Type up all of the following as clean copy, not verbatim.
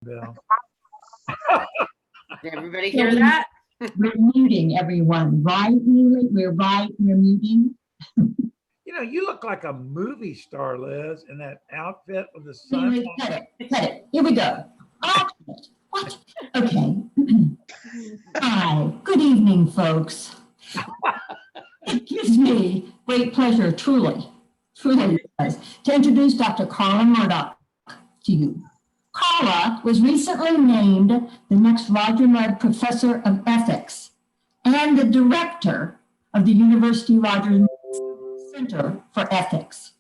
Bill. Did everybody hear that? We're muting everyone, right, Neely? We're muting. You know, you look like a movie star, Liz, in that outfit with the Neely, sun. cut it. Here we go. What? Okay. Hi, good evening, folks. It gives me great pleasure, truly does, to introduce Dr. Karla Murdock to you. Karla was recently named the next Roger Mudd Professor of Ethics and the director of the University Rogers Center for Ethics.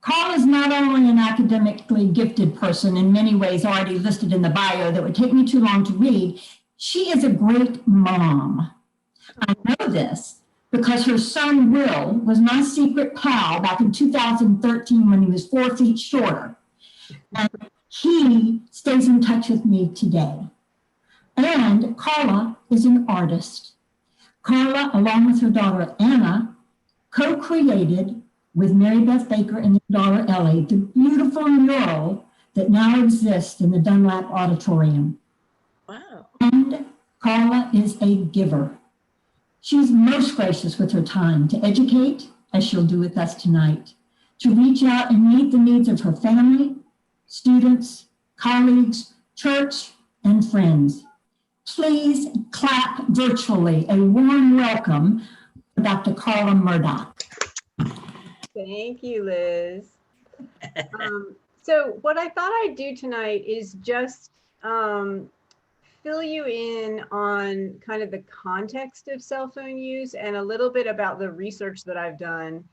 Karla is not only an academically gifted person, in many ways already listed in the bio that would take me too long to read, she is a great mom. I know this because her son Will was my secret pal back in 2013 when he was 4 feet shorter. And he stays in touch with me today. And Karla is an artist. Karla, along with her daughter Anna, co-created with Mary Beth Baker and their daughter Ellie the beautiful mural that now exists in the Dunlap Auditorium. Wow. And Karla is a giver. She's most gracious with her time to educate, as she'll do with us tonight, to reach out and meet the needs of her family, students, colleagues, church, and friends. Please clap virtually a warm welcome for Dr. Karla Murdock. Thank you, Liz. So what I thought I'd do tonight is just fill you in on kind of the context of cell phone use and a little bit about the research that I've done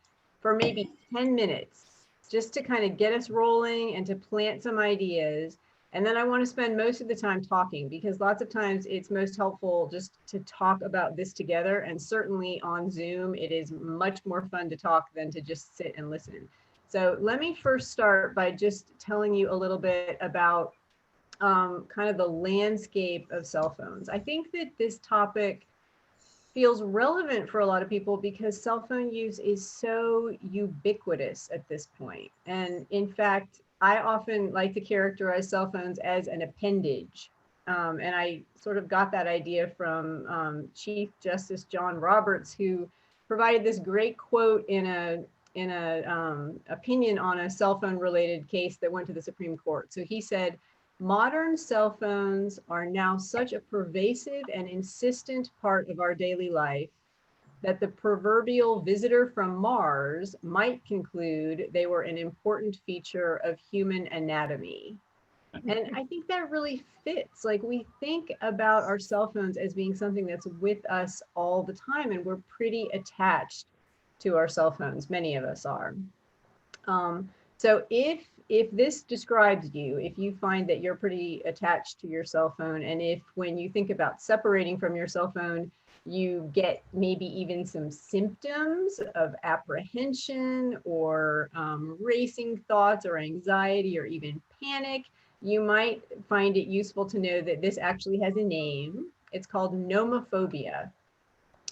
for maybe 10 minutes, just to kind of get us rolling and to plant some ideas. And then I want to spend most of the time talking, because lots of times it's most helpful just to talk about this together. And certainly on Zoom, it is much more fun to talk than to just sit and listen. So let me first start by just telling you a little bit about kind of the landscape of cell phones. I think that this topic feels relevant for a lot of people because cell phone use is so ubiquitous at this point. And in fact, I often like to characterize cell phones as an appendage. And I sort of got that idea from Chief Justice John Roberts, who provided this great quote in a opinion on a cell phone related case that went to the Supreme Court. So he said, "Modern cell phones are now such a pervasive and insistent part of our daily life that the proverbial visitor from Mars might conclude they were an important feature of human anatomy." And I think that really fits. Like, we think about our cell phones as being something that's with us all the time, and we're pretty attached to our cell phones. Many of us are. So if this describes you, if you find that you're pretty attached to your cell phone, and if when you think about separating from your cell phone, you get maybe even some symptoms of apprehension or racing thoughts or anxiety or even panic, you might find it useful to know that this actually has a name. It's called nomophobia.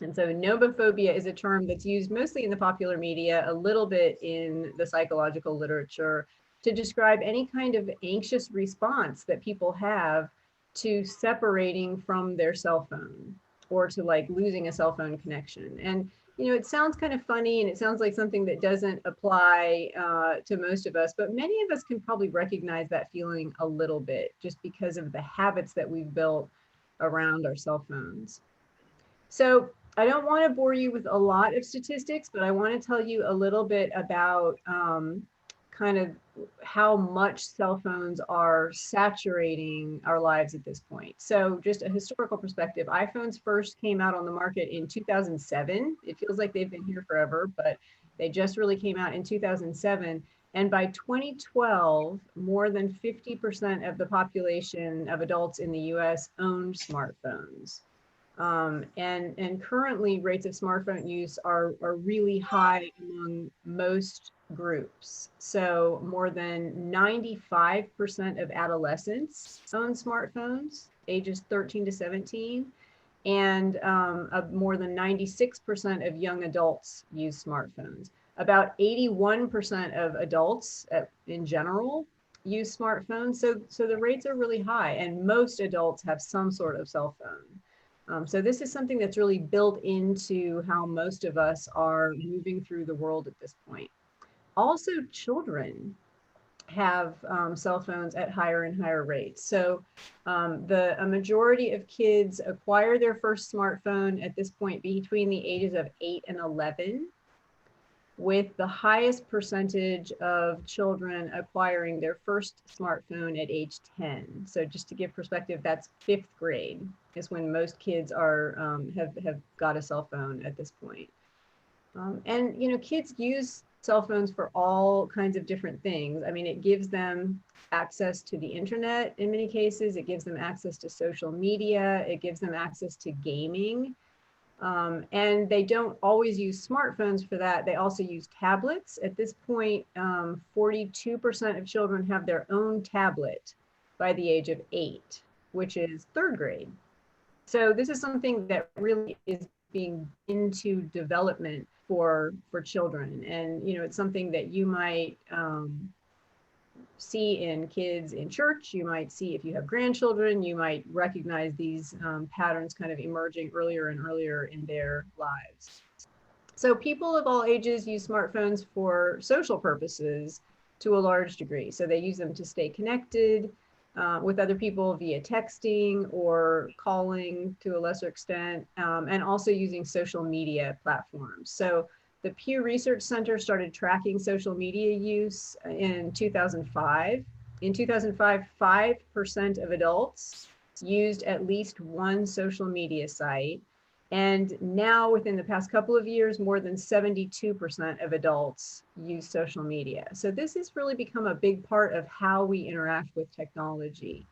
And so nomophobia is a term that's used mostly in the popular media, a little bit in the psychological literature, to describe any kind of anxious response that people have to separating from their cell phone or to like losing a cell phone connection. And, you know, it sounds kind of funny and it sounds like something that doesn't apply to most of us, but many of us can probably recognize that feeling a little bit just because of the habits that we've built around our cell phones. So I don't want to bore you with a lot of statistics, but I want to tell you a little bit about kind of how much cell phones are saturating our lives at this point. So just a historical perspective, iPhones first came out on the market in 2007. It feels like they've been here forever, but they just really came out in 2007. And by 2012, more than 50% of the population of adults in the US owned smartphones. And currently rates of smartphone use are really high among most groups. So more than 95% of adolescents own smartphones, ages 13 to 17, and more than 96% of young adults use smartphones. About 81% of adults in general use smartphones. So the rates are really high, and most adults have some sort of cell phone. So this is something that's really built into how most of us are moving through the world at this point. Also, children have cell phones at higher and higher rates. So a majority of kids acquire their first smartphone at this point between the ages of 8 and 11, with the highest percentage of children acquiring their first smartphone at age 10. So just to give perspective, that's 5th grade is when most kids are have got a cell phone at this point. And you know, kids use cell phones for all kinds of different things. I mean, it gives them access to the internet in many cases. It gives them access to social media. It gives them access to gaming. And they don't always use smartphones for that. They also use tablets. At this point, 42% of children have their own tablet by the age of 8, which is 3rd grade. So this is something that really is being into development for children. And, you know, it's something that you might see in kids in church. You might see if you have grandchildren, you might recognize these patterns kind of emerging earlier and earlier in their lives. So people of all ages use smartphones for social purposes to a large degree. So they use them to stay connected with other people via texting or calling to a lesser extent, and also using social media platforms. So the Pew Research Center started tracking social media use in 2005. In 2005, 5% of adults used at least one social media site. And now within the past couple of years, more than 72% of adults use social media. So this has really become a big part of how we interact with technology.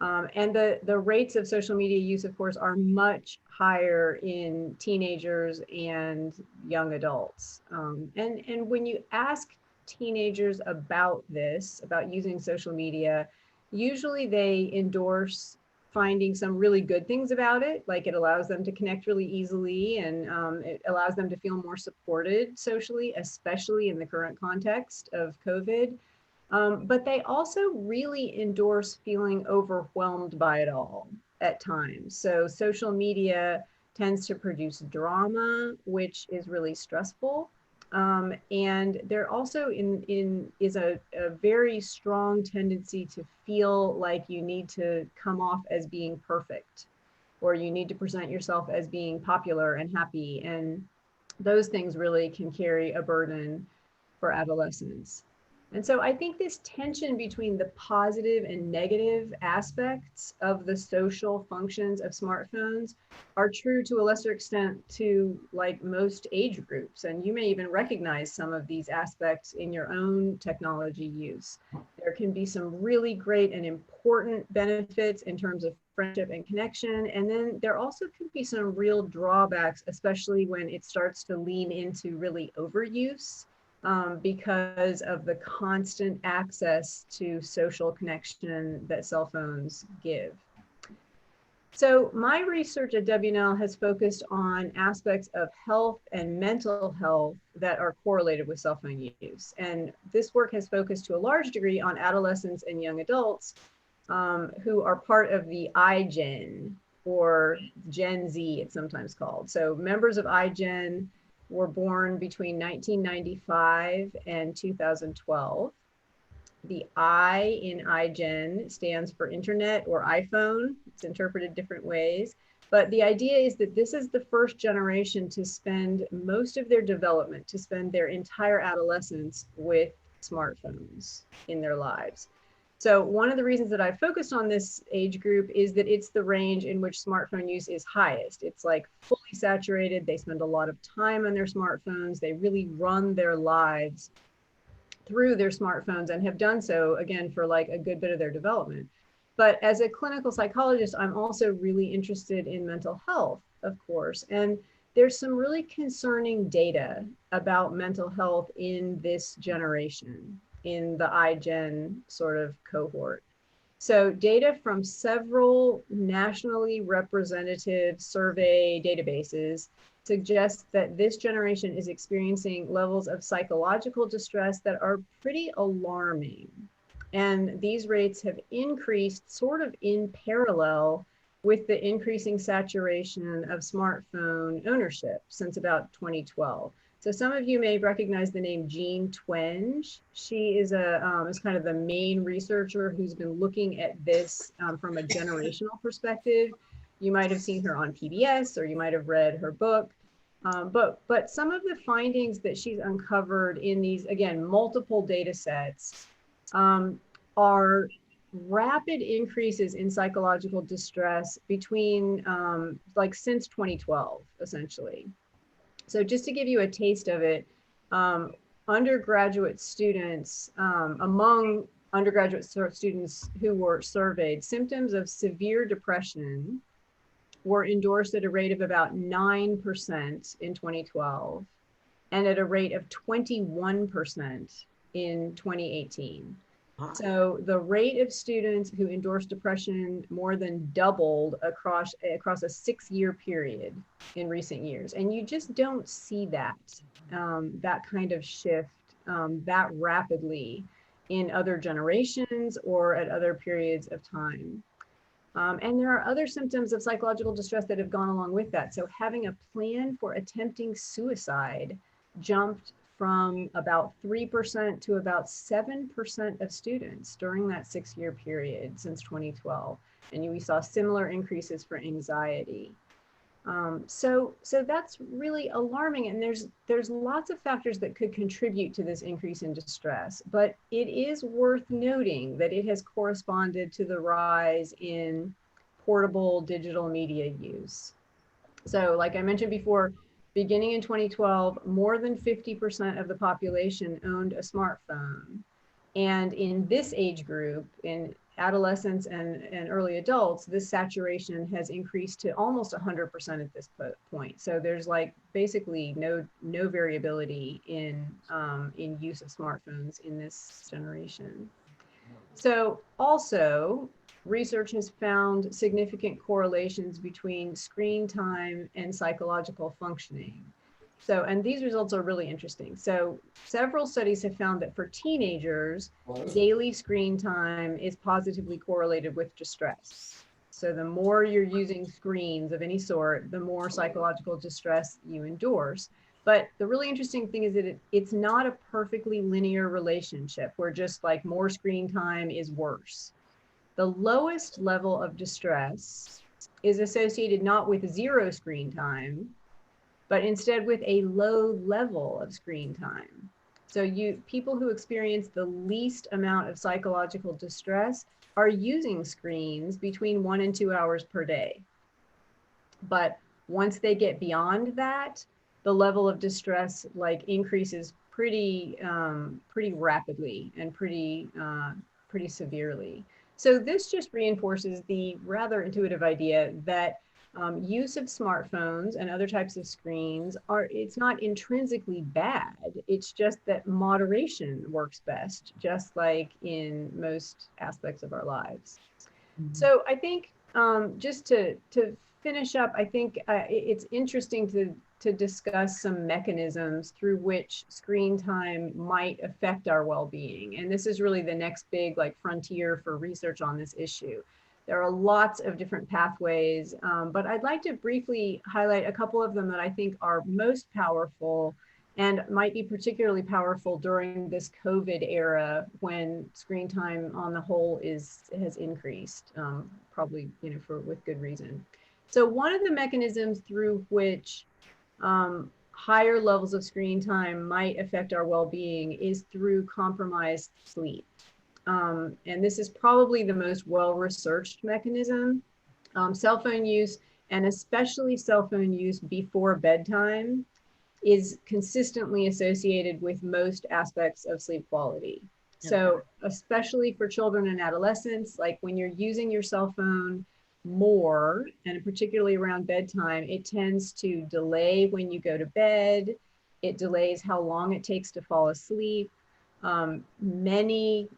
And the rates of social media use, of course, are much higher in teenagers and young adults. And when you ask teenagers about this, about using social media, usually they endorse finding some really good things about it, like it allows them to connect really easily, and it allows them to feel more supported socially, especially in the current context of COVID. But they also really endorse feeling overwhelmed by it all at times. So social media tends to produce drama, which is really stressful. And there also is a very strong tendency to feel like you need to come off as being perfect, or you need to present yourself as being popular and happy. And those things really can carry a burden for adolescents. And so I think this tension between the positive and negative aspects of the social functions of smartphones are true to a lesser extent to like most age groups. And you may even recognize some of these aspects in your own technology use. There can be some really great and important benefits in terms of friendship and connection. And then there also can be some real drawbacks, especially when it starts to lean into really overuse. Because of the constant access to social connection that cell phones give. So my research at WNL has focused on aspects of health and mental health that are correlated with cell phone use. And this work has focused to a large degree on adolescents and young adults who are part of the iGen, or Gen Z, it's sometimes called. So members of iGen were born between 1995 and 2012. The I in iGen stands for internet or iPhone. It's interpreted different ways. But the idea is that this is the first generation to spend most of their development, to spend their entire adolescence with smartphones in their lives. So one of the reasons that I focused on this age group is that it's the range in which smartphone use is highest. It's like fully saturated. They spend a lot of time on their smartphones. They really run their lives through their smartphones and have done so, again, for like a good bit of their development. But as a clinical psychologist, I'm also really interested in mental health, of course. And there's some really concerning data about mental health in this generation, in the iGen sort of cohort. So data from several nationally representative survey databases suggests that this generation is experiencing levels of psychological distress that are pretty alarming. And these rates have increased sort of in parallel with the increasing saturation of smartphone ownership since about 2012. So some of you may recognize the name Jean Twenge. She is is kind of the main researcher who's been looking at this from a generational perspective. You might have seen her on PBS, or you might have read her book. But some of the findings that she's uncovered in these, again, multiple data sets are rapid increases in psychological distress between like since 2012, essentially. So just to give you a taste of it, undergraduate students, among undergraduate students who were surveyed, symptoms of severe depression were endorsed at a rate of about 9% in 2012 and at a rate of 21% in 2018. So the rate of students who endorsed depression more than doubled across a 6-year period in recent years. And you just don't see that, that kind of shift that rapidly in other generations or at other periods of time. And there are other symptoms of psychological distress that have gone along with that. So having a plan for attempting suicide jumped from about 3% to about 7% of students during that 6-year period since 2012. And we saw similar increases for anxiety. So that's really alarming. And there's lots of factors that could contribute to this increase in distress, but it is worth noting that it has corresponded to the rise in portable digital media use. So like I mentioned before, beginning in 2012, more than 50% of the population owned a smartphone. And in this age group, in adolescents and early adults, this saturation has increased to almost 100% at this point. So there's like basically no variability in use of smartphones in this generation. So also, research has found significant correlations between screen time and psychological functioning. So, and these results are really interesting. So several studies have found that for teenagers, daily screen time is positively correlated with distress. So the more you're using screens of any sort, the more psychological distress you endorse. But the really interesting thing is that it's not a perfectly linear relationship where just like more screen time is worse. The lowest level of distress is associated not with zero screen time, but instead with a low level of screen time. So people who experience the least amount of psychological distress are using screens between 1 and 2 hours per day. But once they get beyond that, the level of distress like increases pretty rapidly and pretty severely. So this just reinforces the rather intuitive idea that use of smartphones and other types of screens it's not intrinsically bad. It's just that moderation works best, just like in most aspects of our lives. Mm-hmm. So I think just to finish up, I think it's interesting to discuss some mechanisms through which screen time might affect our well-being. And this is really the next big like frontier for research on this issue. There are lots of different pathways, but I'd like to briefly highlight a couple of them that I think are most powerful and might be particularly powerful during this COVID era when screen time on the whole has increased, probably with good reason. So one of the mechanisms through which higher levels of screen time might affect our well-being is through compromised sleep. And this is probably the most well-researched mechanism. Cell phone use, and especially cell phone use before bedtime, is consistently associated with most aspects of sleep quality. Okay. So especially for children and adolescents, like when you're using your cell phone more, and particularly around bedtime, it tends to delay when you go to bed. It delays how long it takes to fall asleep. Many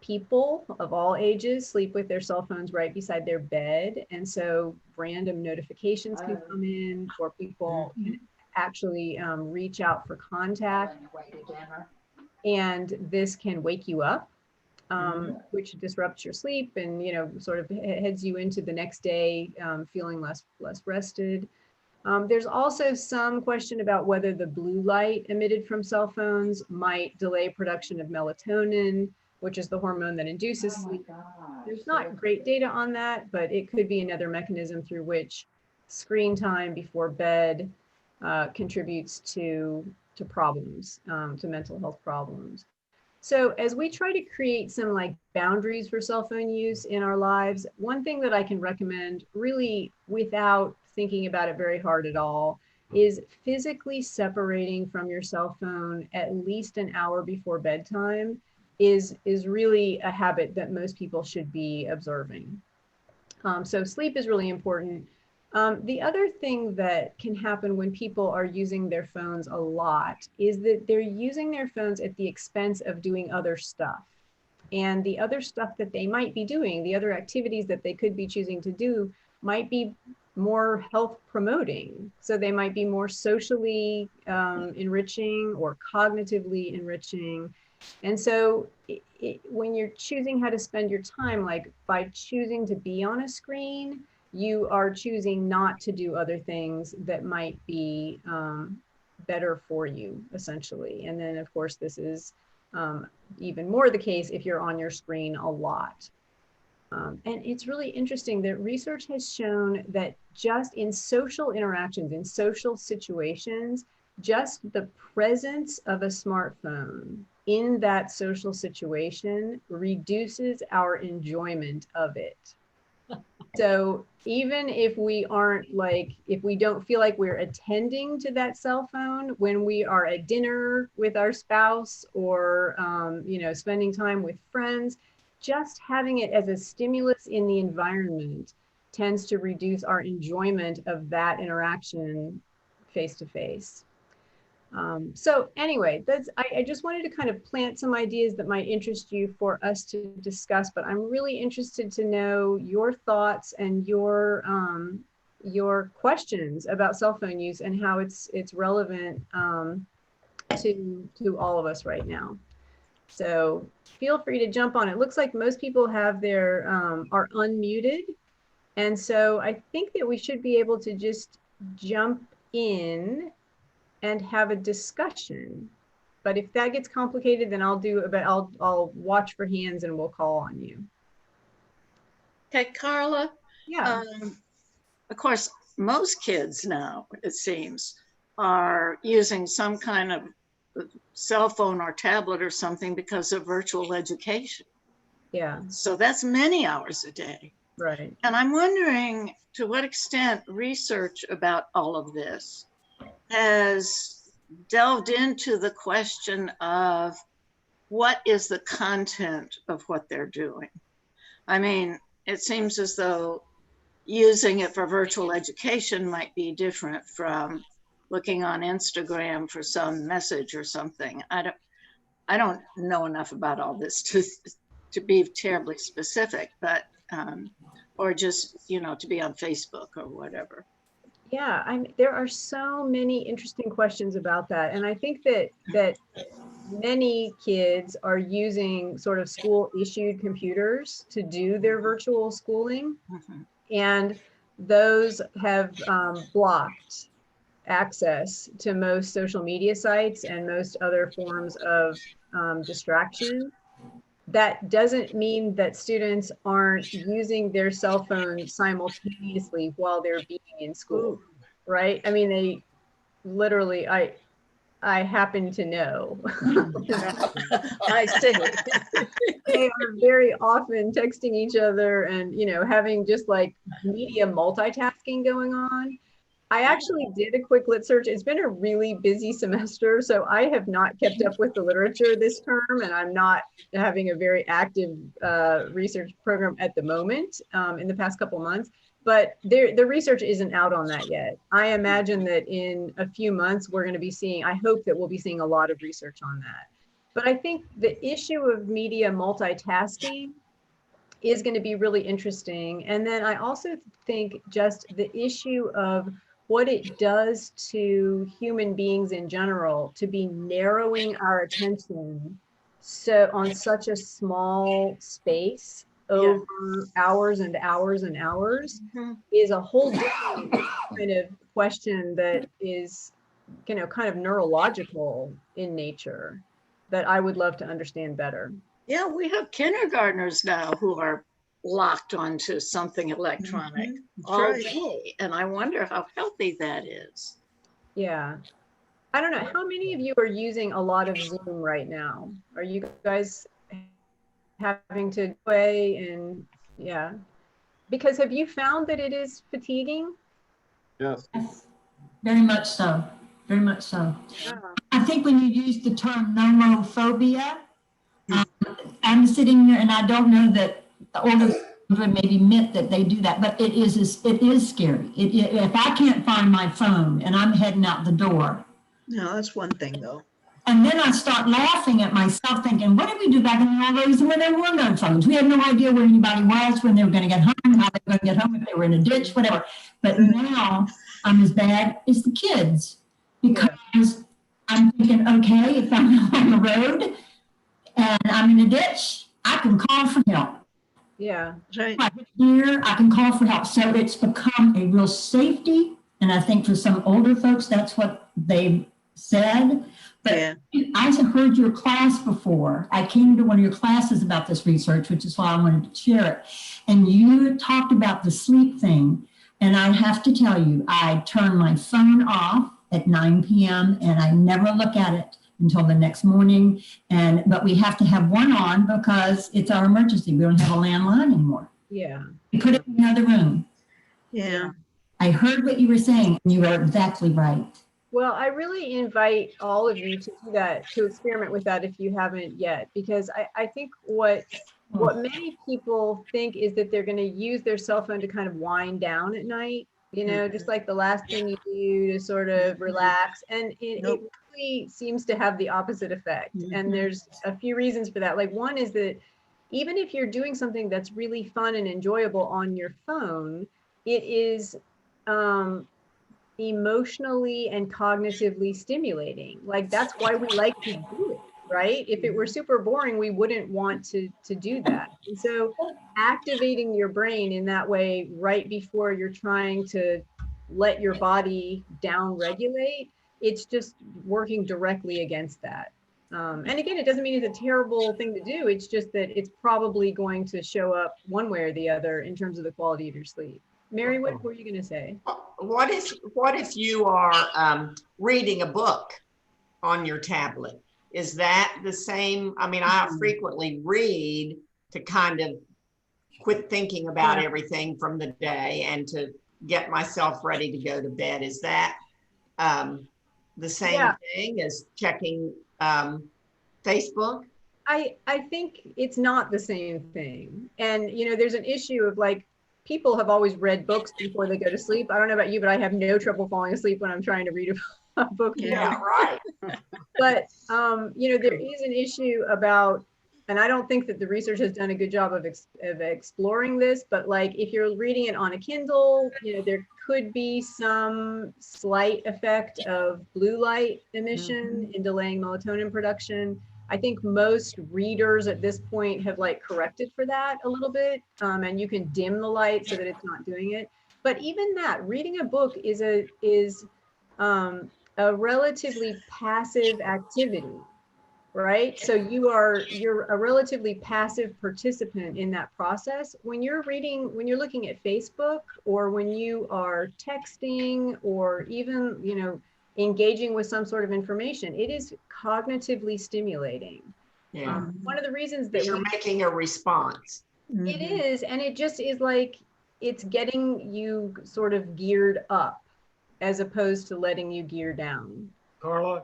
people of all ages sleep with their cell phones right beside their bed. And so random notifications can come in, or people can actually reach out for contact. And this can wake you up. which disrupts your sleep and, sort of heads you into the next day feeling less rested. There's also some question about whether the blue light emitted from cell phones might delay production of melatonin, which is the hormone that induces sleep. There's not great data on that, but it could be another mechanism through which screen time before bed contributes to problems, to mental health problems. So as we try to create some like boundaries for cell phone use in our lives, one thing that I can recommend really without thinking about it very hard at all is physically separating from your cell phone at least an hour before bedtime is really a habit that most people should be observing. So sleep is really important. The other thing that can happen when people are using their phones a lot is that they're using their phones at the expense of doing other stuff. And the other stuff that they might be doing, the other activities that they could be choosing to do might be more health promoting. So they might be more socially enriching or cognitively enriching. And so when you're choosing how to spend your time, like by choosing to be on a screen, you are choosing not to do other things that might be better for you, essentially. And then, of course, this is even more the case if you're on your screen a lot. And it's really interesting that research has shown that just in social interactions, in social situations, just the presence of a smartphone in that social situation reduces our enjoyment of it. So even if we aren't like, if we don't feel like we're attending to that cell phone when we are at dinner with our spouse or, spending time with friends, just having it as a stimulus in the environment tends to reduce our enjoyment of that interaction face to face. So anyway, I just wanted to kind of plant some ideas that might interest you for us to discuss, but I'm really interested to know your thoughts and your questions about cell phone use and how it's relevant to all of us right now. So feel free to jump on. It looks like most people have their are unmuted. And so I think that we should be able to just jump in and have a discussion. But if that gets complicated, then I'll watch for hands and we'll call on you. Okay, Karla. Yeah. Of course, most kids now, it seems, are using some kind of cell phone or tablet or something because of virtual education. Yeah. So that's many hours a day. Right. And I'm wondering to what extent research about all of this has delved into the question of what is the content of what they're doing. I mean, it seems as though using it for virtual education might be different from looking on Instagram for some message or something. I don't know enough about all this to be terribly specific, but or just, to be on Facebook or whatever. Yeah, there are so many interesting questions about that. And I think that many kids are using sort of school issued computers to do their virtual schooling. Mm-hmm. And those have blocked access to most social media sites and most other forms of distraction. That doesn't mean that students aren't using their cell phone simultaneously while they're being in school, right? I mean, they literally, I happen to know. I see. They are very often texting each other and, having just like media multitasking going on. I actually did a quick lit search. It's been a really busy semester, so I have not kept up with the literature this term, and I'm not having a very active research program at the moment in the past couple months. But the research isn't out on that yet. I imagine that in a few months, we're going to be seeing, I hope that we'll be seeing a lot of research on that. But I think the issue of media multitasking is going to be really interesting. And then I also think just the issue of what it does to human beings in general to be narrowing our attention so on such a small space over hours and hours and hours Mhm. is a whole different kind of question that is, kind of neurological in nature that I would love to understand better. Yeah, we have kindergartners now who are locked onto something electronic all right. day. And I wonder how healthy that is. Yeah. I don't know. How many of you are using a lot of Zoom right now? Are you guys having to play and yeah? Because have you found that it is fatiguing? Yes. Yes, very much so. Very much so. Yeah. I think when you use the term nomophobia, I'm sitting here and I don't know that the older would maybe admit that they do that, but it is scary. If I can't find my phone and I'm heading out the door, No, that's one thing though. and then I start laughing at myself thinking, what did we do back in the old days when there were no phones? We had no idea where anybody was, when they were going to get home, how they were going to get home, if they were in a ditch, whatever. But now I'm as bad as the kids because I'm thinking, okay, if I'm on the road and I'm in a ditch, I can call for help. Yeah. Right. Right here, I can call for help. So it's become a real safety. And I think for some older folks, that's what they said. But Yeah. I heard your class before. I came to one of your classes about this research, which is why I wanted to share it. And you talked about the sleep thing. And I have to tell you, I turn my phone off at 9 p.m. and I never look at it until the next morning. But we have to have one on because it's our emergency. We don't have a landline anymore. Yeah. We put it in another room. Yeah. I heard what you were saying, and you are exactly right. Well, I really invite all of you to do that, to experiment with that if you haven't yet, because I think what many people think is that they're going to use their cell phone to kind of wind down at night, just like the last thing you do to sort of relax. And it really seems to have the opposite effect. And there's a few reasons for that. Like one is that even if you're doing something that's really fun and enjoyable on your phone, it is emotionally and cognitively stimulating. Like that's why we like to do it, right? If it were super boring, we wouldn't want to do that. And so activating your brain in that way right before you're trying to let your body down regulate, it's just working directly against that. And again, it doesn't mean it's a terrible thing to do. It's just that it's probably going to show up one way or the other in terms of the quality of your sleep. Mary, what were you going to say? What if you are reading a book on your tablet? Is that the same? I mean, I frequently read to kind of quit thinking about everything from the day and to get myself ready to go to bed. Is that the same thing as checking Facebook? I think it's not the same thing. And, there's an issue of like, people have always read books before they go to sleep. I don't know about you, but I have no trouble falling asleep when I'm trying to read a book. Yeah, right. But, there is an issue about, and I don't think that the research has done a good job of exploring this, but like if you're reading it on a Kindle, there could be some slight effect of blue light emission in delaying melatonin production. I think most readers at this point have like corrected for that a little bit, and you can dim the light so that it's not doing it. But even that, reading a book is a relatively passive activity, right? So you're a relatively passive participant in that process. When you're looking at Facebook, or when you are texting, or even engaging with some sort of information, it is cognitively stimulating. Yeah. One of the reasons that you're making a response. It is, and it just is like it's getting you sort of geared up as opposed to letting you gear down. Karla?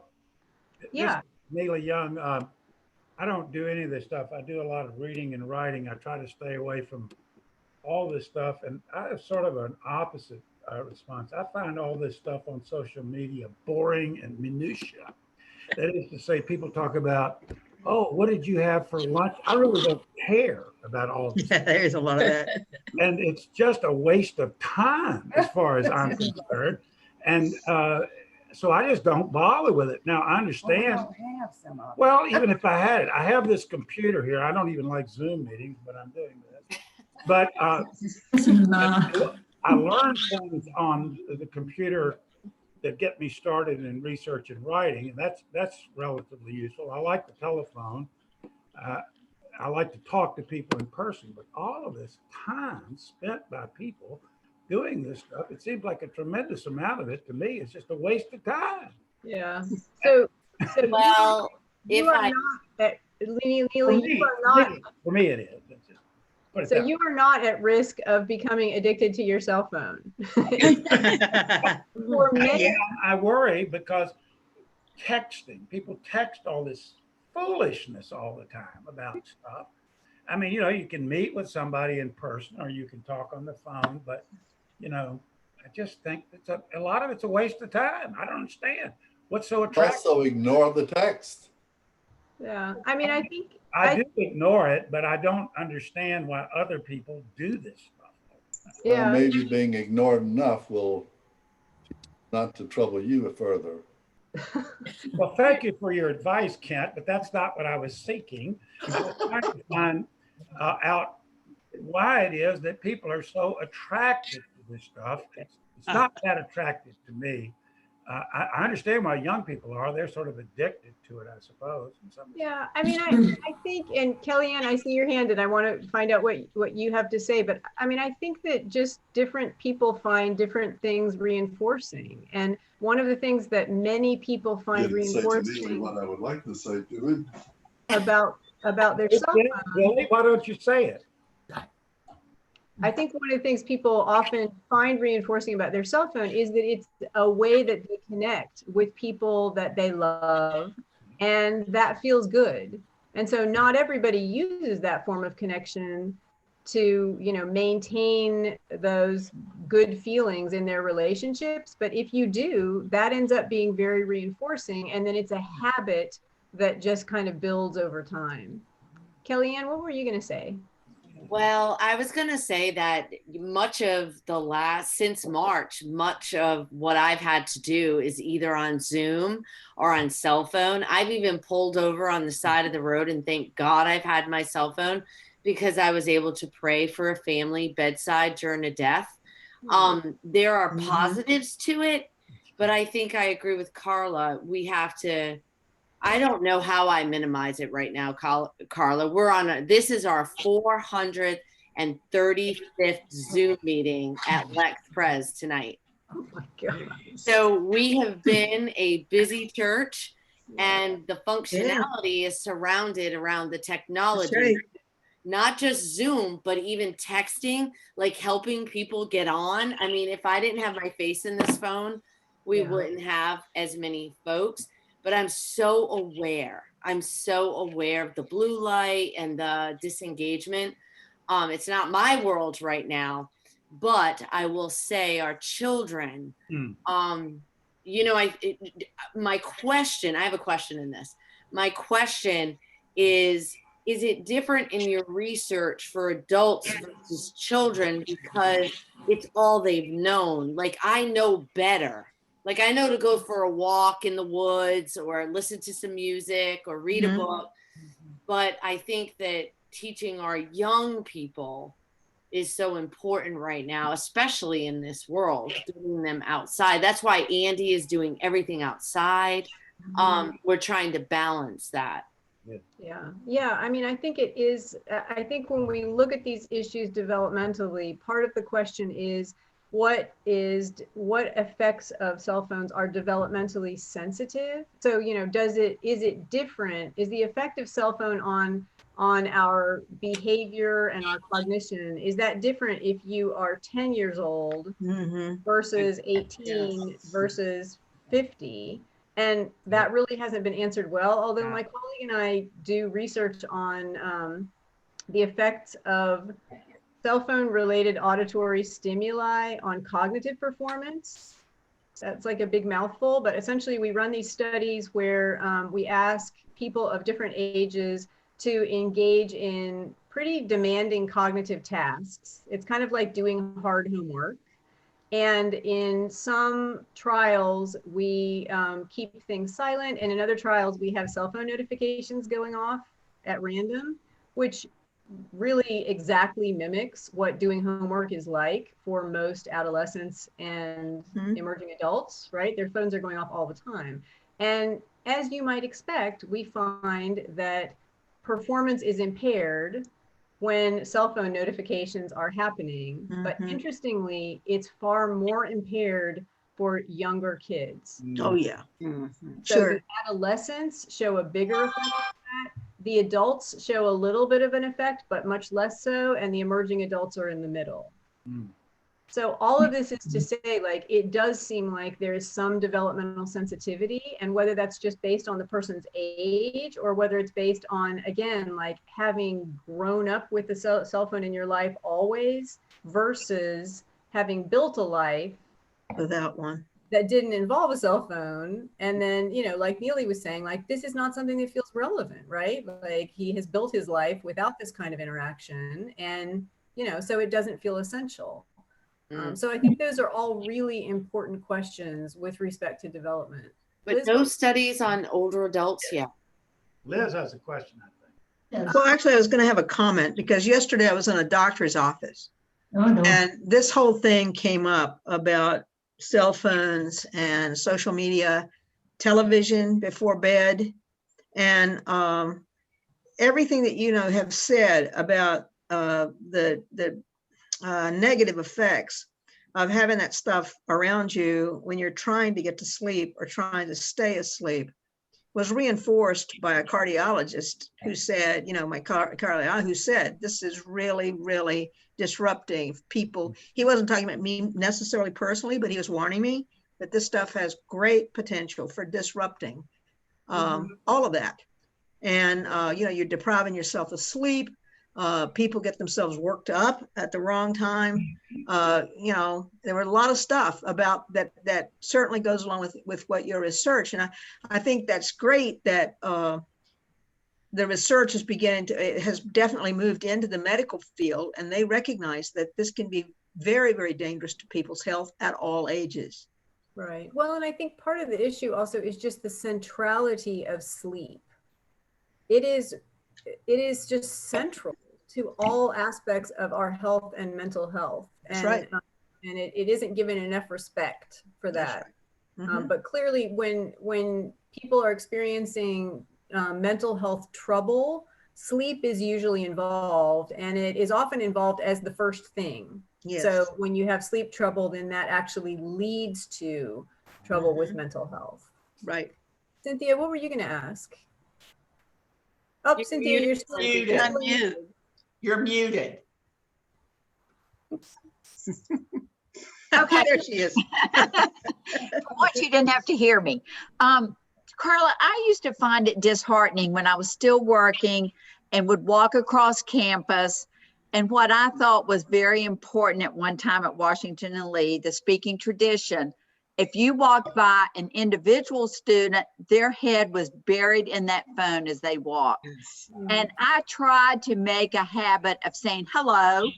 Yeah. Neely Young, I don't do any of this stuff. I do a lot of reading and writing. I try to stay away from all this stuff, and I have sort of an opposite response. I find all this stuff on social media boring and minutia. That is to say, people talk about, oh, what did you have for lunch? I really don't care about all this. Yeah, there's a lot of that. And it's just a waste of time as far as I'm concerned. And so I just don't bother with it. Now, I understand. Have some of it. Well, even if I had it, I have this computer here. I don't even like Zoom meetings, but I'm doing this. But I learned things on the computer that get me started in research and writing, and that's relatively useful. I like the telephone. I like to talk to people in person, but all of this time spent by people doing this stuff, it seems like a tremendous amount of it to me is just a waste of time. Yeah. So Well, you if are I, not at Neely, For you me, are not. for me it is. Let's just put it So that you are not at risk of becoming addicted to your cell phone. For way. many, I worry because texting, people text all this foolishness all the time about stuff. I mean, you can meet with somebody in person or you can talk on the phone, but I just think it's a lot of it's a waste of time. I don't understand what's so attractive. Also ignore the text. yeah. I mean, I think I do ignore it, but I don't understand why other people do this stuff. Well, yeah. maybe being ignored enough will not to trouble you further. Well, thank you for your advice, Kent, but that's not what I was seeking. I was trying to find out why it is that people are so attracted to this stuff. It's not that attractive to me. I understand why young people are. They're sort of addicted to it, I suppose. In some Yeah, I mean, I think, and Kellyanne, I see your hand and I want to find out what you have to say, but I mean, I think that just different people find different things reinforcing. And one of the things that many people find reinforcing what I would like to say to him. about their Hey, cell Kent, phone, Billy, why don't you say it? I think one of the things people often find reinforcing about their cell phone is that it's a way that they connect with people that they love, and that feels good. And so not everybody uses that form of connection to, maintain those good feelings in their relationships. But if you do, that ends up being very reinforcing. And then it's a habit that just kind of builds over time. Kellyanne, what were you going to say? well, I was going to say that since March, much of what I've had to do is either on Zoom or on cell phone. I've even pulled over on the side of the road and thank God I've had my cell phone because I was able to pray for a family bedside during a death. There are positives to it, but I think I agree with Karla. I don't know how I minimize it right now, Karla. This is our 435th Zoom meeting at Lex Pres tonight. Oh my God. So we have been a busy church, and the functionality is surrounded around the technology, right. not just Zoom, but even texting, like helping people get on. I mean, if I didn't have my face in this phone, we wouldn't have as many folks. But I'm so aware of the blue light and the disengagement. It's not my world right now, but I will say our children, I have a question in this. My question is it different in your research for adults versus children because it's all they've known? Like, I know better. Like, I know to go for a walk in the woods or listen to some music or read a book. But I think that teaching our young people is so important right now, especially in this world, getting them outside. That's why Andy is doing everything outside. We're trying to balance that. Yeah. I mean, I think it is. I think when we look at these issues developmentally, part of the question is what effects of cell phones are developmentally sensitive? So, is it different? Is the effect of cell phone on our behavior and our cognition, is that different if you are 10 years old versus 18 versus 50? And that really hasn't been answered well, although my colleague and I do research on the effects of cell phone related auditory stimuli on cognitive performance. That's like a big mouthful, but essentially we run these studies where we ask people of different ages to engage in pretty demanding cognitive tasks. It's kind of like doing hard homework. And in some trials, we keep things silent. And in other trials, we have cell phone notifications going off at random, which really exactly mimics what doing homework is like for most adolescents and emerging adults, right? Their phones are going off all the time. And as you might expect, we find that performance is impaired when cell phone notifications are happening. But interestingly, it's far more impaired for younger kids. Oh, yeah. Mhm. So Sure. the adolescents show a bigger effect of that. The adults show a little bit of an effect, but much less so. And the emerging adults are in the middle. Mm. So all of this is to say, like, it does seem like there is some developmental sensitivity, and whether that's just based on the person's age or whether it's based on, again, like having grown up with the cell phone in your life always versus having built a life Without one. that didn't involve a cell phone. And then, you know, like Neely was saying, like, this is not something that feels relevant, right? Like, he has built his life without this kind of interaction, and, you know, so it doesn't feel essential. So I think those are all really important questions with respect to development. But Liz, no what- studies on older adults yet. Liz has a question, I think. Yes. Well, actually, I was going to have a comment because yesterday I was in a doctor's office Oh, no. and this whole thing came up about cell phones and social media, television before bed, and everything that you know have said about the negative effects of having that stuff around you when you're trying to get to sleep or trying to stay asleep was reinforced by a cardiologist who said, you know, Karla, who said, this is really, really disrupting people. He wasn't talking about me necessarily personally, but he was warning me that this stuff has great potential for disrupting all of that. And, you know, you're depriving yourself of sleep. People get themselves worked up at the wrong time. You know, there were a lot of stuff about that certainly goes along with what your research. And I think that's great that the research is beginning to, it has definitely moved into the medical field, and they recognize that this can be very, very dangerous to people's health at all ages. Right. Well, and I think part of the issue also is just the centrality of sleep. It is just central to all aspects of our health and mental health. That's And, right. And it isn't given enough respect for that. But clearly when people are experiencing mental health trouble, sleep is usually involved, and it is often involved as the first thing. Yes. So when you have sleep trouble, then that actually leads to trouble with mental health. Right. Cynthia, what were you going to ask? Oh, Cynthia, you're still muted. Unmute. You're muted. Okay, there she is. Once you didn't have to hear me. Karla, I used to find it disheartening when I was still working and would walk across campus. And what I thought was very important at one time at Washington and Lee, the speaking tradition, if you walked by an individual student, their head was buried in that phone as they walked. And I tried to make a habit of saying hello,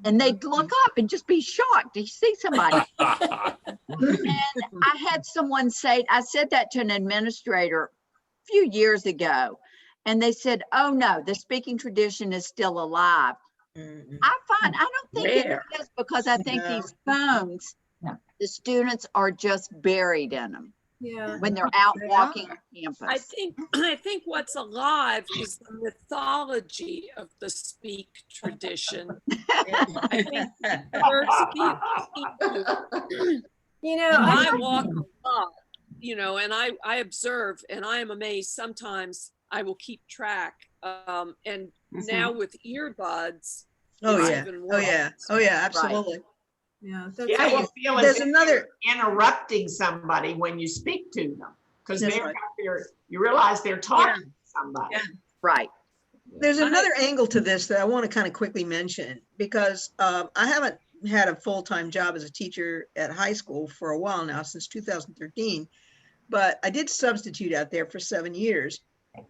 and they'd look up and just be shocked to see somebody. And I had someone say, I said that to an administrator a few years ago, and they said, oh no, the speaking tradition is still alive. I don't think it is, because I think these phones, the students are just buried in them. Yeah. When they're out walking on campus. I think what's alive is the mythology of the speak tradition. I think You know, I walk a lot, you know, and I observe, and I am amazed. Sometimes I will keep track. And now with earbuds, Oh it's yeah. even Oh worse. yeah. Oh yeah. Absolutely. yeah, Yeah, you feel as There's if another. you're interrupting somebody when you speak to them, because That's they're right. out there, you realize they're talking to somebody. Yeah. Right. There's another angle to this that I want to kind of quickly mention, because I haven't had a full-time job as a teacher at high school for a while now, since 2013, but I did substitute out there for 7 years.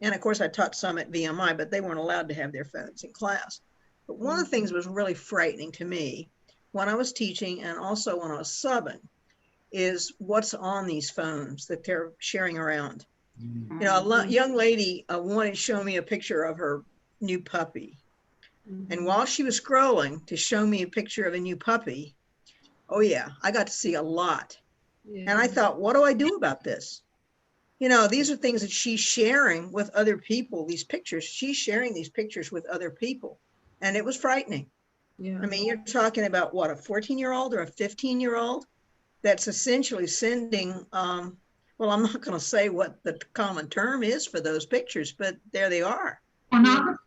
And of course I taught some at VMI, but they weren't allowed to have their phones in class. But one of the things that was really frightening to me when I was teaching and also when I was subbing is what's on these phones that they're sharing around. You know, a young lady wanted to show me a picture of her new puppy. And while she was scrolling to show me a picture of a new puppy, oh yeah, I got to see a lot. And I thought, what do I do about this? You know, these are things that she's sharing with other people, these pictures. She's sharing these pictures with other people. And it was frightening. Yeah. I mean, you're talking about what, a 14-year-old or a 15-year-old that's essentially sending, well, I'm not going to say what the common term is for those pictures, but there they are. Pornography?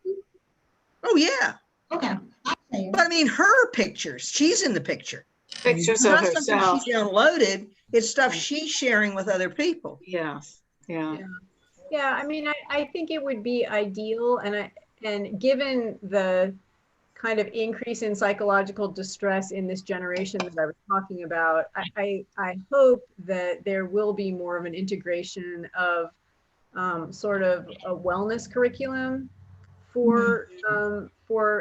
Oh, yeah. Okay. I'll say it. But I mean, her pictures, she's in the picture. Pictures It's of not something herself. she downloaded. It's stuff she's sharing with other people. Yeah, yeah. Yeah, I mean, I think it would be ideal, and given the kind of increase in psychological distress in this generation that I was talking about, I hope that there will be more of an integration of sort of a wellness curriculum for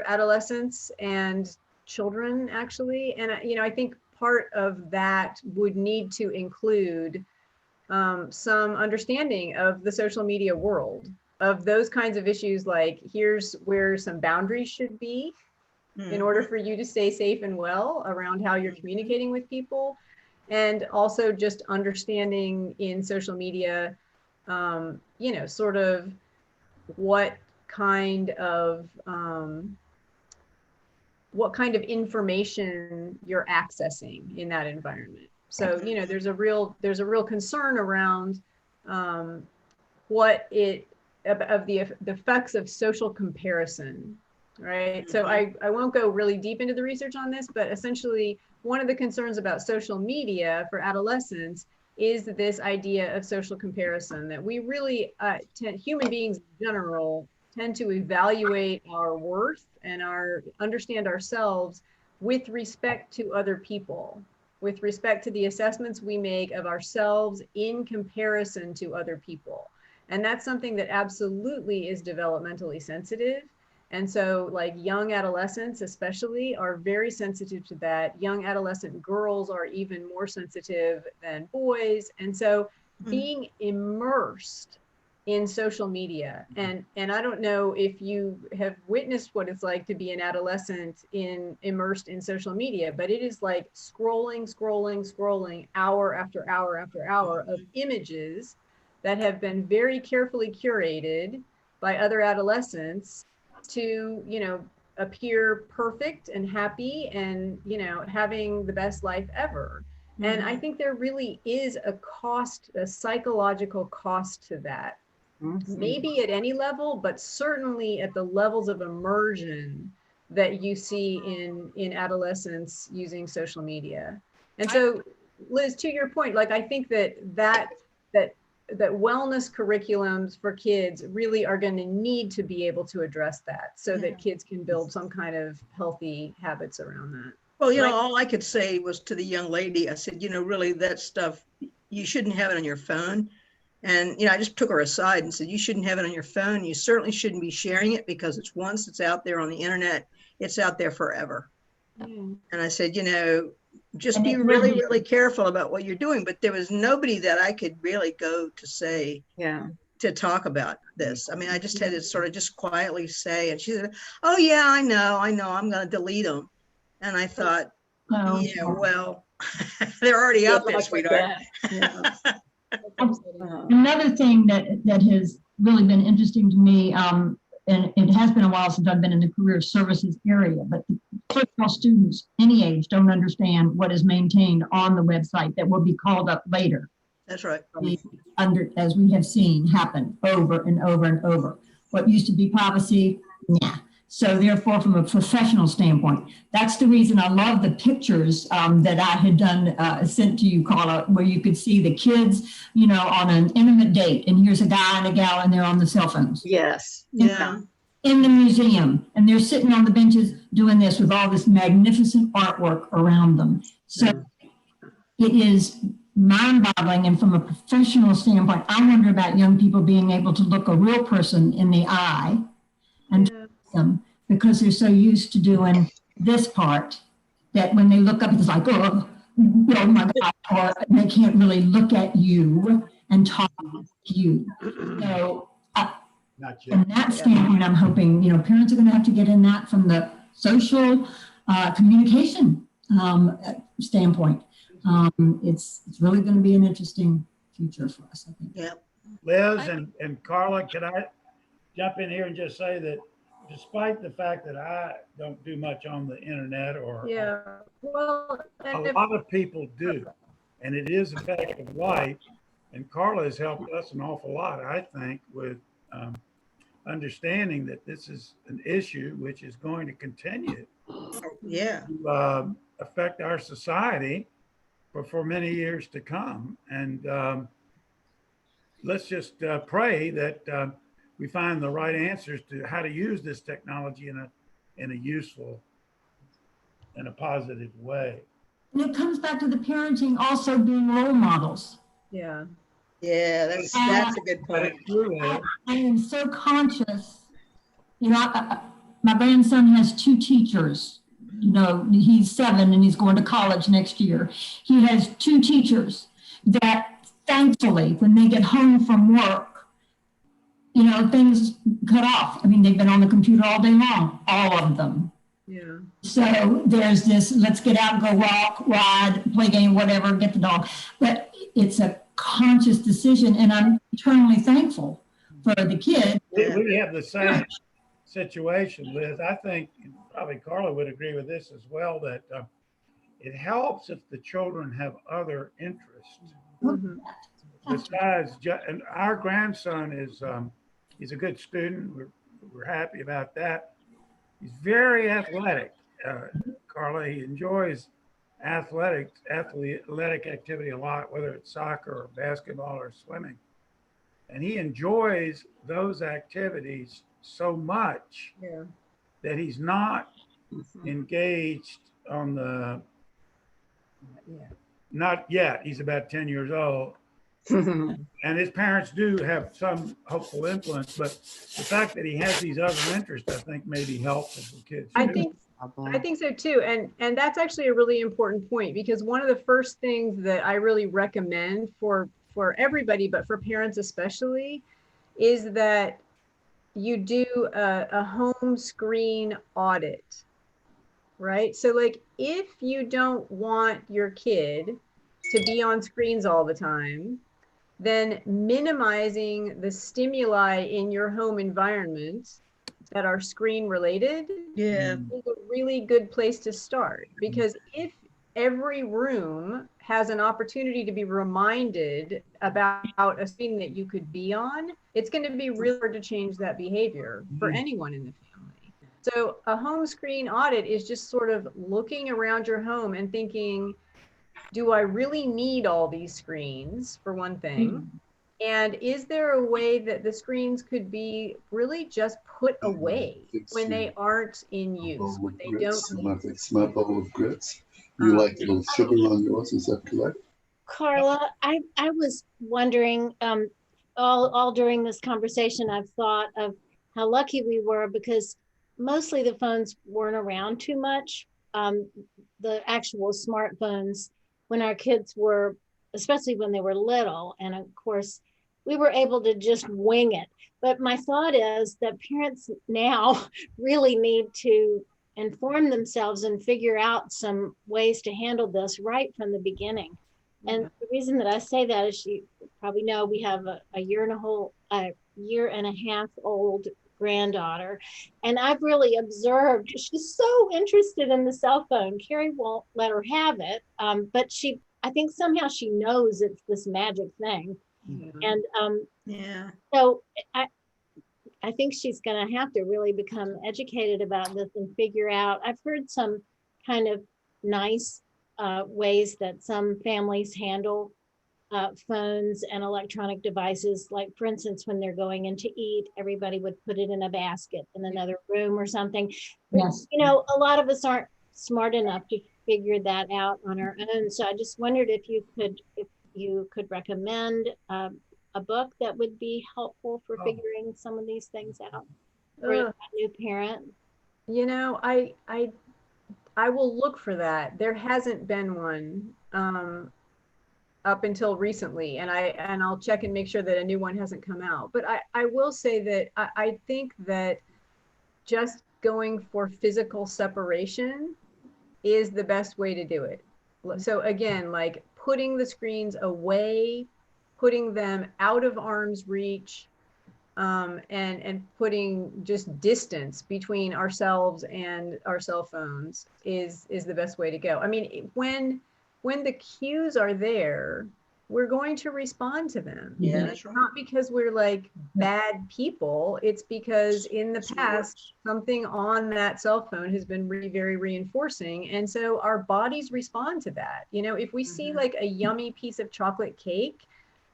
adolescents and children, actually. And you know, I think part of that would need to include some understanding of the social media world, of those kinds of issues, like here's where some boundaries should be in order for you to stay safe and well around how you're communicating with people. And also just understanding in social media, you know, sort of what kind of information you're accessing in that environment. So, you know, there's a real concern around the effects of social comparison, right? So I won't go really deep into the research on this, but essentially one of the concerns about social media for adolescents is this idea of social comparison, that we really, human beings in general, tend to evaluate our worth and understand ourselves with respect to other people, with respect to the assessments we make of ourselves in comparison to other people. And that's something that absolutely is developmentally sensitive. And so, like, young adolescents especially are very sensitive to that. Young adolescent girls are even more sensitive than boys. And so being immersed in social media, and I don't know if you have witnessed what it's like to be an adolescent immersed in social media, but it is like scrolling hour after hour after hour of images that have been very carefully curated by other adolescents to, you know, appear perfect and happy and, you know, having the best life ever. And I think there really is a cost, a psychological cost to that. Maybe at any level, but certainly at the levels of immersion that you see in adolescents using social media. And so, Liz, to your point, like, I think that wellness curriculums for kids really are going to need to be able to address that, so that kids can build some kind of healthy habits around that. Well, you know, all I could say was to the young lady, I said, you know, really that stuff, you shouldn't have it on your phone. And, you know, I just took her aside and said, you shouldn't have it on your phone. You certainly shouldn't be sharing it, because it's once it's out there on the internet, it's out there forever. And I said, you know, just be really, really careful about what you're doing. But there was nobody that I could really go to say, to talk about this. I mean, I just had to sort of just quietly say, and she said, oh yeah, I know, I'm going to delete them. And I thought, yeah, well, they're already out there, sweetheart. Another thing that has really been interesting to me, and it has been a while since I've been in the career services area, but first of all, students any age don't understand what is maintained on the website that will be called up later. That's right. As we have seen happen over and over and over. What used to be privacy, yeah. So therefore, from a professional standpoint, that's the reason I love the pictures that I had done, sent to you, Karla, where you could see the kids, you know, on an intimate date. And here's a guy and a gal, and they're on the cell phones. Yes. Yeah. In the museum, and they're sitting on the benches doing this with all this magnificent artwork around them. So it is mind-boggling. And from a professional standpoint, I wonder about young people being able to look a real person in the eye and them, because they're so used to doing this part that when they look up, it's like, oh my God, or they can't really look at you and talk to you. So Not from yet. that standpoint, I'm hoping, parents are going to have to get in that from the social communication standpoint. It's really going to be an interesting future for us, I think. Yeah. Liz and Karla, can I jump in here and just say that despite the fact that I don't do much on the internet Yeah, well, a lot of people do, and it is a fact of life. And Karla has helped us an awful lot, I think, with understanding that this is an issue which is going to continue Yeah. to affect our society for many years to come. And let's just pray that we find the right answers to how to use this technology in a useful and a positive way. And it comes back to the parenting also being role models. yeah. Yeah, that's a good point. I am so conscious. My grandson has 2 teachers. He's 7 and he's going to college next year. He has 2 teachers that thankfully, when they get home from work, things cut off. I mean, they've been on the computer all day long, all of them. Yeah. So there's this, let's get out, go walk, ride, play game, whatever, get the dog. But it's a conscious decision, and I'm eternally thankful for the kid. We have the same situation, Liz. I think probably Karla would agree with this as well, that it helps if the children have other interests. Mm-hmm. Besides, and our grandson is, he's a good student. We're happy about that. He's very athletic, Karla. He enjoys athletic activity a lot, whether it's soccer or basketball or swimming. And he enjoys those activities so much that he's not engaged on the, not yet. He's about 10 years old. And his parents do have some hopeful influence, but the fact that he has these other interests, I think, maybe helps the kids. I think so too. And that's actually a really important point, because one of the first things that I really recommend for everybody, but for parents especially, is that you do a home screen audit, right? So like, if you don't want your kid to be on screens all the time, then minimizing the stimuli in your home environment that are screen related is a really good place to start. Because if every room has an opportunity to be reminded about a screen that you could be on, it's going to be really hard to change that behavior for anyone in the family. So a home screen audit is just sort of looking around your home and thinking, do I really need all these screens, for one thing? And is there a way that the screens could be really just put away when they aren't in use, when they don't need my bowl of grits. You like a little sugar on yours, is that correct? Karla, I was wondering, all during this conversation, I've thought of how lucky we were, because mostly the phones weren't around too much. The actual smartphones, when our kids were, especially when they were little, and of course, we were able to just wing it. But my thought is that parents now really need to inform themselves and figure out some ways to handle this right from the beginning. And the reason that I say that is, you probably know, we have a year and a half old granddaughter, and I've really observed she's so interested in the cell phone. Carrie won't let her have it, but I think somehow she knows it's this magic thing. And so I think she's going to have to really become educated about this and figure out. I've heard some kind of nice ways that some families handle phones and electronic devices. Like, for instance, when they're going in to eat, everybody would put it in a basket in another room or something. Yes. A lot of us aren't smart enough to figure that out on our own. So I just wondered if you could recommend a book that would be helpful for figuring some of these things out for a new parent. I I will look for that. There hasn't been one up until recently, and I'll check and make sure that a new one hasn't come out. But I will say that I think that just going for physical separation is the best way to do it. So again, like putting the screens away, putting them out of arm's reach, and putting just distance between ourselves and our cell phones is the best way to go. I mean, when the cues are there, we're going to respond to them. Yeah, And that's it's right. not because we're like bad people. It's because in the past, something on that cell phone has been very reinforcing. And so our bodies respond to that. You know, if we see like a yummy piece of chocolate cake,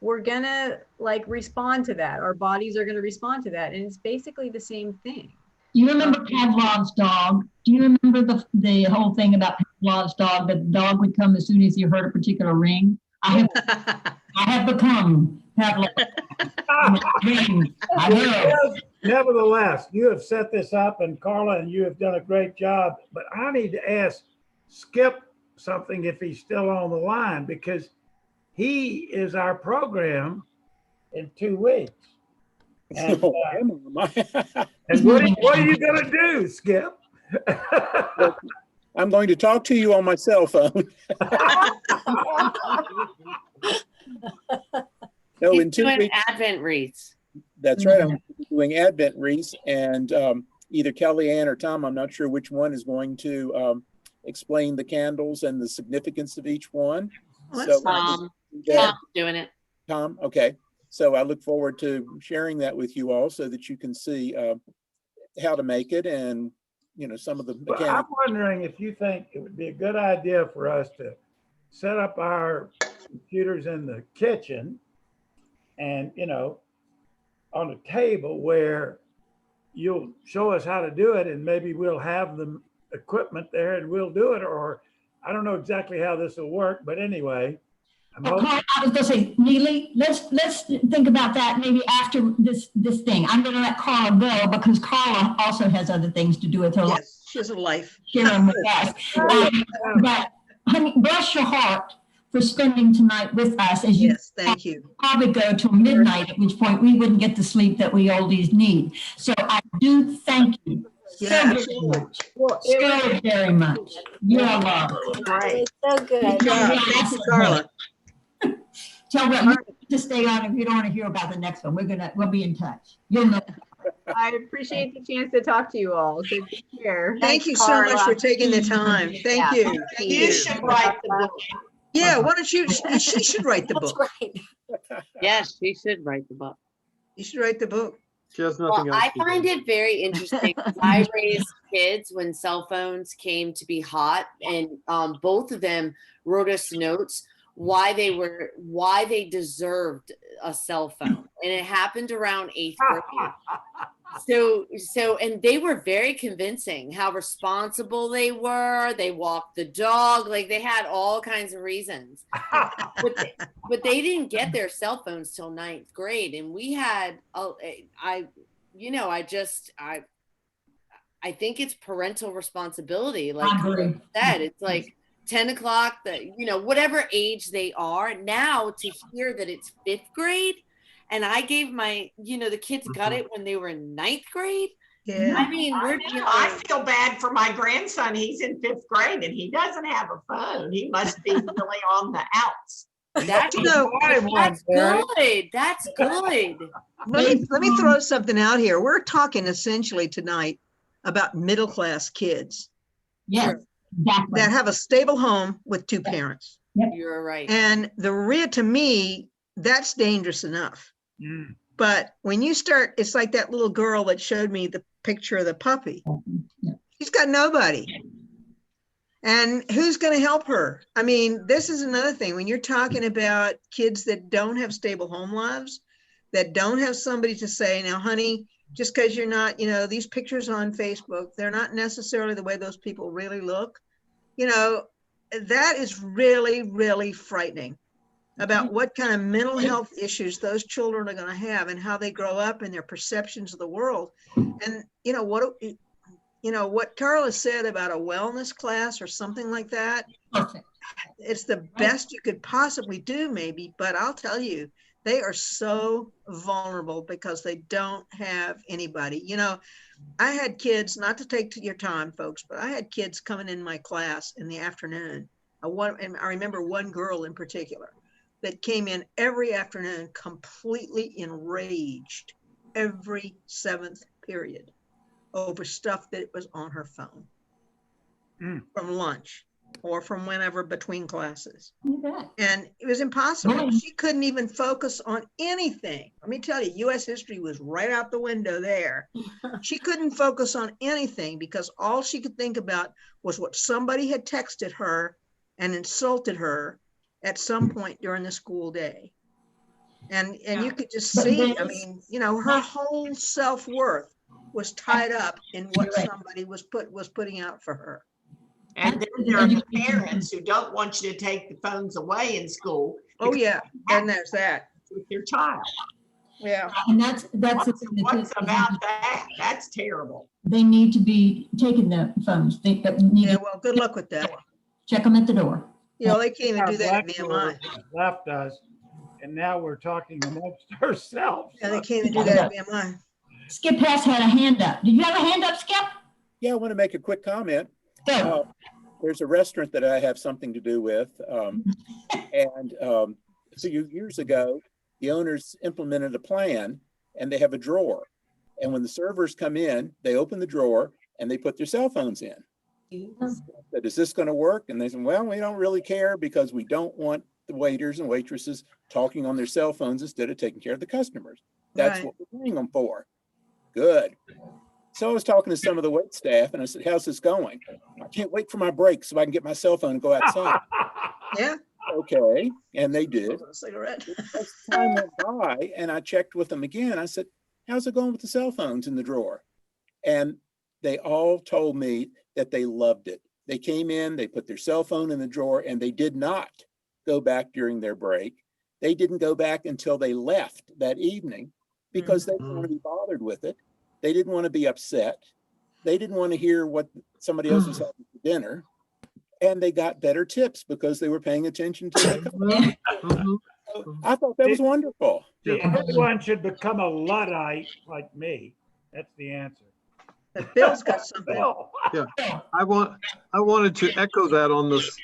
we're gonna like respond to that. Our bodies are gonna respond to that. And it's basically the same thing. You remember Pavlov's dog? Do you remember the whole thing about Pavlov's dog? That the dog would come as soon as he heard a particular ring. I have become Pavlov's ring. I know. Nevertheless, you have set this up, and Karla, and you have done a great job. But I need to ask Skip something if he's still on the line, because he is our program in 2 weeks. And, and what are you going to do, Skip? I'm going to talk to you on my cell phone. No, He's in 2 doing weeks. Advent wreaths. That's right. I'm doing Advent wreaths, and either Kellyanne or Tom, I'm not sure which one, is going to explain the candles and the significance of each one. Well, Tom's doing it. Tom, okay. So I look forward to sharing that with you all so that you can see how to make it, and some of the Well, I'm wondering if you think it would be a good idea for us to set up our computers in the kitchen and, on a table where you'll show us how to do it, and maybe we'll have the equipment there and we'll do it. Or I don't know exactly how this will work, but anyway. I was going to say, Neely, let's think about that maybe after this thing. I'm going to let Karla go because Karla also has other things to do with her life. Yes, she has a life. Sharing with us. But honey, bless your heart for spending tonight with us. As you thank you. Probably go till midnight, at which point we wouldn't get the sleep that we oldies need. So I do thank you so very much. You're loved. Great. So good. Good job. Thank you, Karla. Tell them to stay on if you don't want to hear about the next one. We'll be in touch. You'll know. I appreciate the chance to talk to you all. So take care. Thank you so much for taking the time. Thank you. Thank You should write the book. Yeah, why don't you? She should write the book. Yes, she should write the book. You should write the book. She has nothing else I to do. find it very interesting. I raised kids when cell phones came to be hot, and both of them wrote us notes why they deserved a cell phone, and it happened around 8th grade. So, and they were very convincing how responsible they were. They walked the dog, like they had all kinds of reasons. But they didn't get their cell phones till 9th grade, and we had. I think it's parental responsibility. Like you said, it's like 10 o'clock. Whatever age they are now, to hear that it's 5th grade. And I gave the kids got it when they were in 9th grade. Yeah. I mean, I feel bad for my grandson. He's in 5th grade and he doesn't have a phone. He must be really on the outs. That's good. That's good. Let me throw something out here. We're talking essentially tonight about middle-class kids. Yes, exactly. That have a stable home with 2 parents. Yep. You're right. And to me, that's dangerous enough. But when you start, it's like that little girl that showed me the picture of the puppy. She's got nobody. And who's going to help her? I mean, this is another thing. When you're talking about kids that don't have stable home lives, that don't have somebody to say, now, honey, just because you're not, these pictures on Facebook, they're not necessarily the way those people really look. That is really, really frightening about what kind of mental health issues those children are going to have and how they grow up and their perceptions of the world. And, you know, what Karla said about a wellness class or something like that, Perfect. it's the best you could possibly do maybe, but I'll tell you, they are so vulnerable because they don't have anybody. You know, I had kids, not to take to your time, folks, but I had kids coming in my class in the afternoon. And I remember one girl in particular that came in every afternoon completely enraged every 7th period over stuff that was on her phone from lunch or from whenever between classes. You bet. And it was impossible. Right. She couldn't even focus on anything. Let me tell you, US history was right out the window there. She couldn't focus on anything because all she could think about was what somebody had texted her and insulted her at some point during the school day. And you could just see, I mean, you know, her whole self-worth was tied up in what somebody was putting out for her. And then there are the parents who don't want you to take the phones away in school. Oh yeah, and there's that with your child. Yeah. And that's the thing. What's about that? That's terrible. They need to be taking the phones. They need Yeah, to well, good luck with that. check them at the door. You know, they can't even do that at Blackboard BMI. left us, and now we're talking amongst ourselves. Yeah, they can't even do that at BMI. Skip Hess had a hand up. Did you have a hand up, Skip? Yeah, I want to make a quick comment. Go. There's a restaurant that I have something to do with. A few years ago, the owners implemented a plan and they have a drawer. And when the servers come in, they open the drawer and they put their cell phones in. Said, is this going to work? And they said, well, we don't really care because we don't want the waiters and waitresses talking on their cell phones instead of taking care of the customers. That's Right. what we're paying them for. Good. So I was talking to some of the wait staff and I said, how's this going? I can't wait for my break so I can get my cell phone and go outside. Yeah. Okay. And they did. A cigarette. As time went by and I checked with them again, I said, how's it going with the cell phones in the drawer? And they all told me that they loved it. They came in, they put their cell phone in the drawer and they did not go back during their break. They didn't go back until they left that evening because they didn't want to be bothered with it. They didn't want to be upset. They didn't want to hear what somebody else was having for dinner. And they got better tips because they were paying attention to their customers. So I thought that was wonderful. See, everyone should become a Luddite like me. That's the answer. But Bill's got something. Bill. Yeah, I wanted to echo that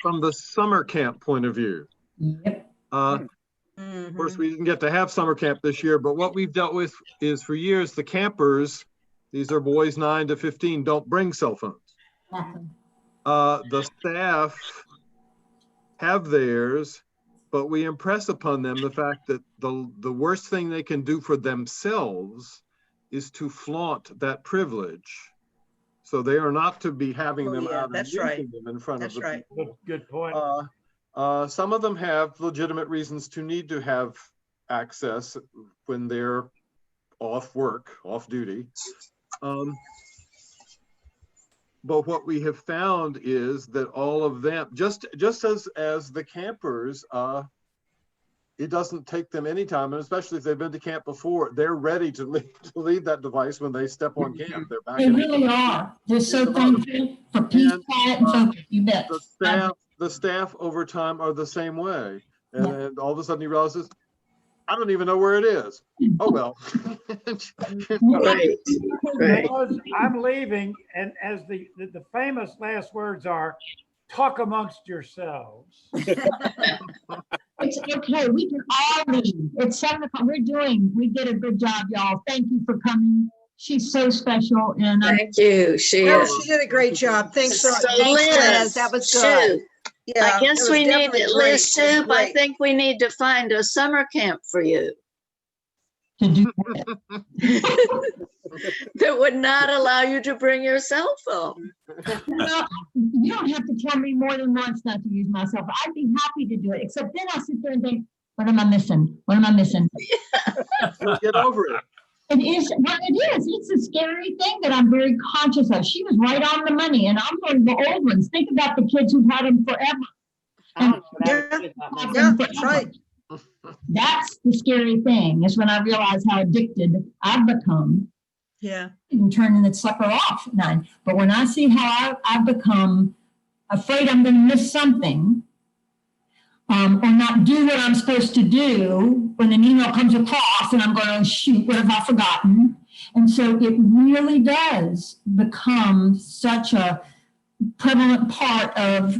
from the summer camp point of view. Yep. Of course, we didn't get to have summer camp this year, but what we've dealt with is for years, the campers, these are boys 9 to 15, don't bring cell phones. The staff have theirs, but we impress upon them the fact that the worst thing they can do for themselves is to flaunt that privilege. So they are not to be having them out and using them in front of the people. Good point. Some of them have legitimate reasons to need to have access when they're off work, off duty. But what we have found is that all of them, just as the campers, it doesn't take them any time, and especially if they've been to camp before, they're ready to leave that device when they step on camp. They're back. They really are. They're so thankful for peace, quiet, and focus. You bet. The staff over time are the same way. And all of a sudden he realizes, I don't even know where it is. Oh, well. Right. I'm leaving, and as the famous last words are, talk amongst yourselves. It's okay. We can all leave. It's 7 o'clock. We did a good job, y'all. Thank you for coming. She's so special. And thank you. She did a great job. Thanks, Liz. That was good. Shoot. Yeah, I guess we need, Liz Soup, I great. think we need to find a summer camp for you. to do That would not allow you to bring your cell phone. No, you don't have to tell me more than once not to use my cell phone. I'd be happy to do it, except then I'll sit there and think, what am I missing? What am I missing? Get over it. It is, well, it is. It's a scary thing that I'm very conscious of. She was right on the money, and I'm one of the old ones. Think about the kids who've had them forever. Yeah, that's right. That's the scary thing, is when I realize how addicted I've become. Yeah. And turning the sucker off at 9. But when I see how I've become afraid I'm going to miss something, or not do what I'm supposed to do when an email comes across and I'm going, oh, shoot, what have I forgotten? And so it really does become such a prevalent part of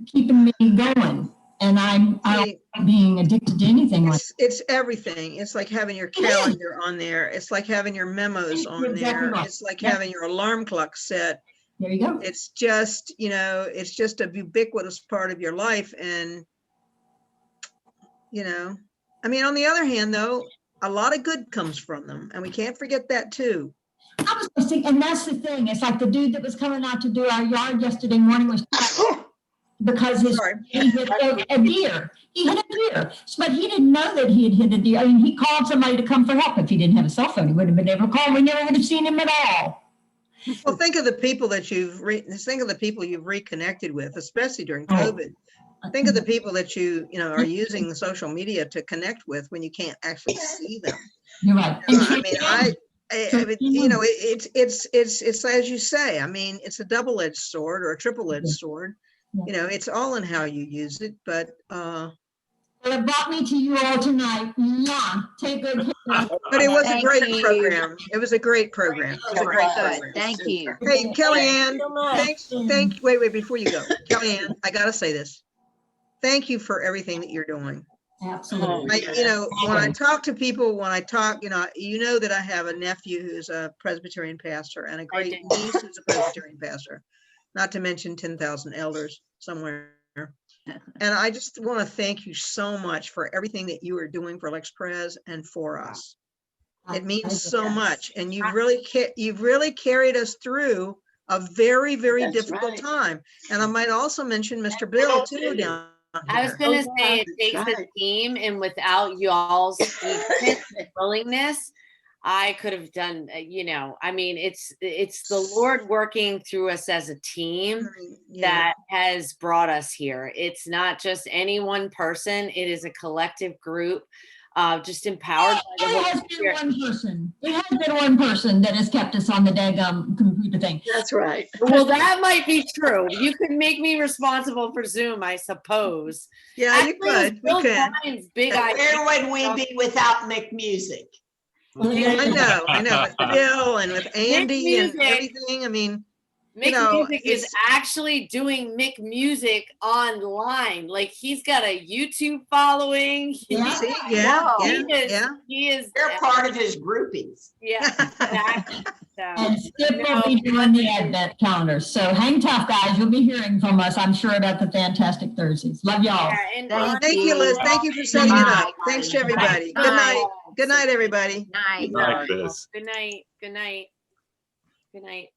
keeping me going. And I don't like being addicted to anything like It's everything. It's like having your calendar on there. It's like having your memos on there. It's like having your alarm clock set. There you go. It's just, it's just a ubiquitous part of your life. And, I mean, on the other hand, though, a lot of good comes from them. And we can't forget that too. I was going to say, and that's the thing. It's like the dude that was coming out to do our yard yesterday morning was because he hit a deer. He hit a deer, but he didn't know that he had hit a deer. I mean, he called somebody to come for help. If he didn't have a cell phone, he wouldn't have been able to call. We never would have seen him at all. Well, think of the people that you've reconnected with, especially during COVID. Think of the people that you are using social media to connect with when you can't actually see them. You're right. I mean, it's as you say. I mean, it's a double-edged sword or a triple-edged sword. It's all in how you use it. But well, it brought me to you all tonight. Mwah. Take good care. But it was a great program. It was a great program. It was a great program. Thank you. Hey, Kellyanne, wait, before you go. Kellyanne, I gotta say this. Thank you for everything that you're doing. Absolutely. When I talk to people, you know that I have a nephew who's a Presbyterian pastor and a great niece who's a Presbyterian pastor, not to mention 10,000 elders somewhere. And I just want to thank you so much for everything that you are doing for Lex Pres and for us. It means so much. And you've really carried us through a very, very difficult time. And I might also mention Mr. Bill too down. I was going to say it takes a team, and without y'all's willingness, I could have done, I mean, it's the Lord working through us as a team that has brought us here. It's not just any one person. It is a collective group, just empowered by the Holy Spirit. It has been one person that has kept us on the daggum computer thing. That's right. Well, that might be true. You could make me responsible for Zoom, I suppose. Yeah, you could. Bill Klein's big idea. Where would we be without Mick Music? I know. With Bill and with Andy and everything. I mean, Mick Music is actually doing Mick Music online. Like, he's got a YouTube following. He is. They're part of his groupies. Yeah, exactly. So, and Skip will be doing the Advent calendar. So hang tough, guys. You'll be hearing from us, I'm sure, about the Fantastic Thursdays. Love y'all. Thank you, Liz. Thank you for setting it up. Thanks to everybody. Good night. Good night, everybody. Night. Good night. Good night. Good night.